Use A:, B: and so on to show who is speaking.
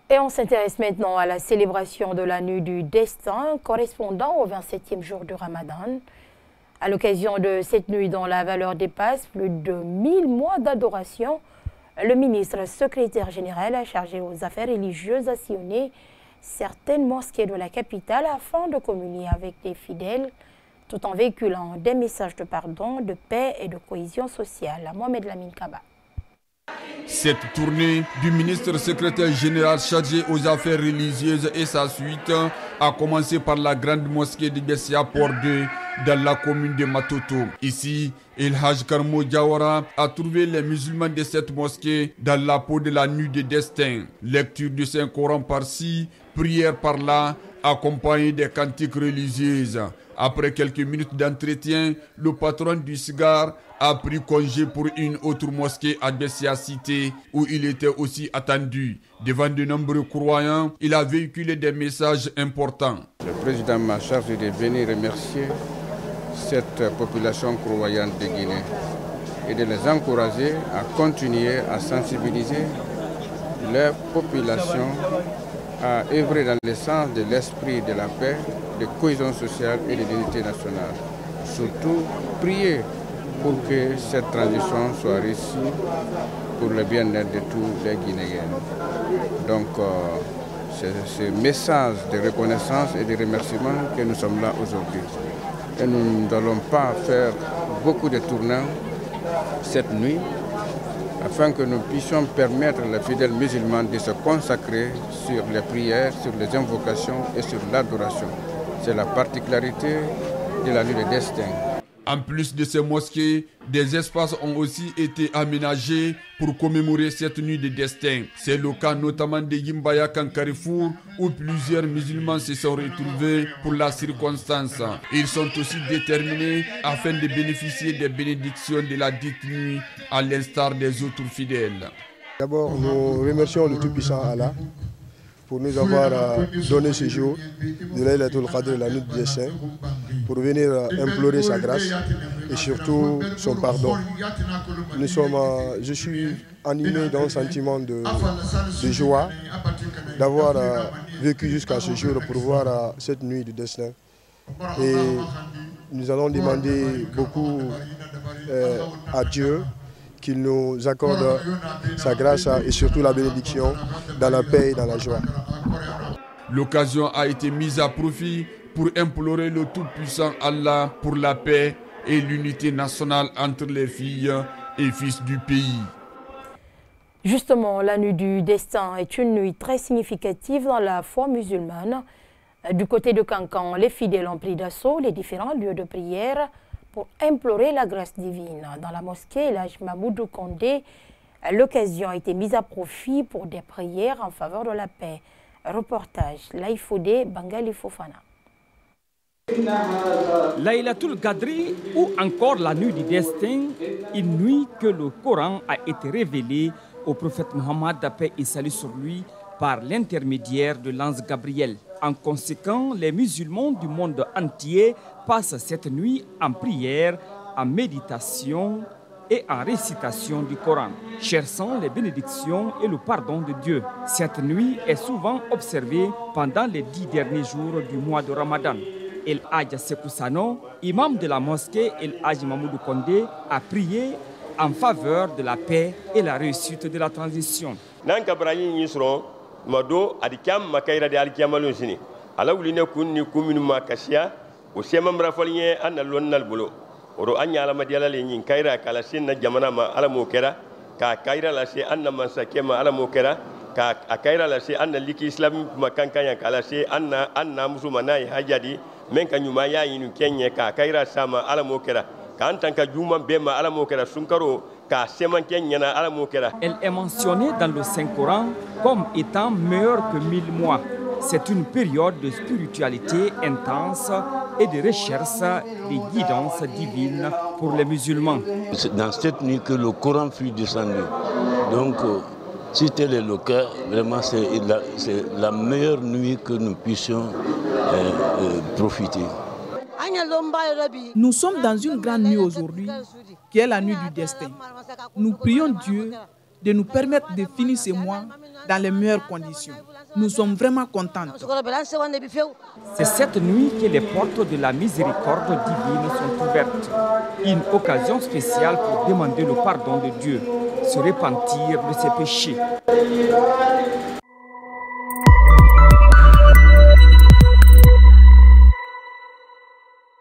A: Et on s'intéresse maintenant à la célébration de la nuit du destin correspondant au 27e jour du Ramadan. À l'occasion de cette nuit dont la valeur dépasse plus de 1000 mois d'adoration, le ministre secrétaire général chargé aux affaires religieuses a sillonné certaines mosquées de la capitale afin de communier avec les fidèles tout en véhiculant des messages de pardon, de paix et de cohésion sociale. Mohamed Lamine Kaba.
B: Cette tournée du ministre secrétaire général chargé aux affaires religieuses et sa suite a commencé par la grande mosquée de Bessia Port 2 dans la commune de Matoto. Ici, El Haj Karmo Diawara a trouvé les musulmans de cette mosquée dans la peau de la nuit de destin. Lecture du Saint-Coran par-ci, prière par-là, accompagnée des cantiques religieuses. Après quelques minutes d'entretien, le patron du cigare a pris congé pour une autre mosquée à Bessia Cité où il était aussi attendu. Devant de nombreux croyants, il a véhiculé des messages importants.
C: Le président m'a chargé de venir remercier cette population croyante de Guinée et de les encourager à continuer à sensibiliser les populations à œuvrer dans le sens de l'esprit de la paix, de cohésion sociale et de l'unité nationale. Surtout, prier pour que cette transition soit réussie pour le bien-être de tous les Guinéens. Donc, c'est ce message de reconnaissance et de remerciement que nous sommes là aujourd'hui. Et nous n'allons pas faire beaucoup de tournants cette nuit afin que nous puissions permettre aux fidèles musulmans de se consacrer sur les prières, sur les invocations et sur l'adoration. C'est la particularité de la nuit de destin.
B: En plus de ces mosquées, des espaces ont aussi été aménagés pour commémorer cette nuit de destin. C'est le cas notamment de Yimbaya Kankarifou où plusieurs musulmans se sont retrouvés pour la circonstance. Ils sont aussi déterminés afin de bénéficier des bénédictions de la dite nuit à l'instar des autres fidèles.
D: D'abord, nous remercions le Tout-Puissant Allah pour nous avoir donné ce jour de Laylatul Qadr, la nuit du destin, pour venir implorer sa grâce et surtout son pardon. Je suis animé d'un sentiment de joie d'avoir vécu jusqu'à ce jour pour voir cette nuit du destin. Et nous allons demander beaucoup à Dieu qu'il nous accorde sa grâce et surtout la bénédiction dans la paix et dans la joie.
B: L'occasion a été mise à profit pour implorer le Tout-Puissant Allah pour la paix et l'unité nationale entre les filles et fils du pays.
A: Justement, la nuit du destin est une nuit très significative dans la foi musulmane. Du côté de Kankan, les fidèles ont pris d'assaut les différents lieux de prière pour implorer la grâce divine. Dans la mosquée El Haj Mamoudou Kondé, l'occasion a été mise à profit pour des prières en faveur de la paix. Reportage Laïfodé Bangali Fofana.
E: Laylatul Qadri ou encore la nuit du destin, une nuit que le Coran a été révélé au prophète Mohammed, paix et salut sur lui, par l'intermédiaire de l'ange Gabriel. En conséquent, les musulmans du monde entier passent cette nuit en prière, en méditation et en récitation du Coran, cherchant les bénédictions et le pardon de Dieu. Cette nuit est souvent observée pendant les 10 derniers jours du mois de Ramadan. El Haj Sekou Sano, imam de la mosquée El Haj Mamoudou Kondé, a prié en faveur de la paix et la réussite de la transition.
F: Mado adikam makaira de alkiamalon sini ala wuline kunni kuminu makasiya o semam rafolien an lonnal bulo oro anya ala madiala le nyin kaira kala sinna jamana ma ala mo kera ka kaira la se anna mansake ma ala mo kera ka akaira la se anna liki islam makankanya kala se anna musumana hajadi men kan nyuma ya yinu kenye ka kaira sama ala mo kera ka antanka juma bema ala mo kera sunkaro.
E: Elle est mentionnée dans le Saint-Coran comme étant meilleure que 1000 mois. C'est une période de spiritualité intense et de recherche des guidances divines pour les musulmans.
G: C'est dans cette nuit que le Coran fut descendu. Donc, si tel est le cas, vraiment c'est la meilleure nuit que nous puissions profiter.
H: Nous sommes dans une grande nuit aujourd'hui, qui est la nuit du destin. Nous prions Dieu de nous permettre de finir ce mois dans les meilleures conditions. Nous sommes vraiment contents.
E: C'est cette nuit que les portes de la miséricorde divine sont ouvertes. Une occasion spéciale pour demander le pardon de Dieu, se repentir de ses péchés.